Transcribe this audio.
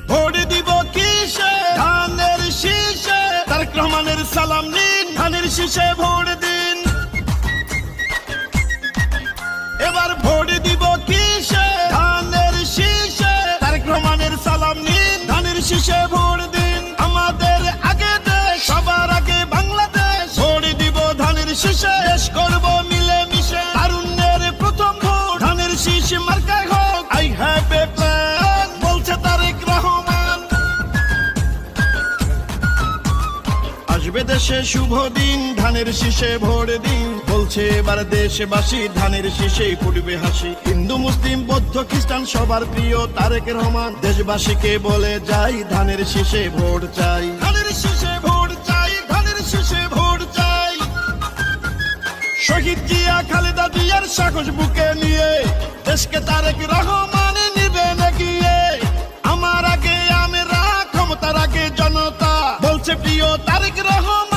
Vote দিব কিসে? ধানের শীষে। তারেক রহমানের সালাম নিন, ধানের শীষে ভোট দিন। এবার ভোট দিব কিসে? ধানের শীষে। তারেক রহমানের সালাম নিন, ধানের শীষে ভোট দিন। আমাদের আগে দেশ, সবার আগে বাংলাদেশ। ভোট দিব ধানের শীষে, দেশ করব মিলে মিশে। তারুণ্যের প্রথম ভোট ধানের শীষ মার্কায় হোক। আই হ্যাভ এ প্ল্যান, বলছে তারেক রহমান। আসবে দেশে শুভ দিন, ধানের শীষে ভোট দিন। বলছে এবার দেশবাসী, ধানের শীষেই ফুটবে হাসি। হিন্দু মুসলিম বৌদ্ধ খ্রিস্টান সবার প্রিয় তারেক রহমান। দেশবাসীকে বলে যাই, ধানের শীষে ভোট চাই। ধানের শীষে ভোট চাই, ধানের শীষে ভোট চাই। শহীদ জিয়া খালেদা জিয়ার সাহস বুকে নিয়ে দেশকে তারেক রহমান নিবেন এগিয়ে। আমার আগে আমরা, ক্ষমতার আগে জনতা, বলছে প্রিয় তারেক রহমান।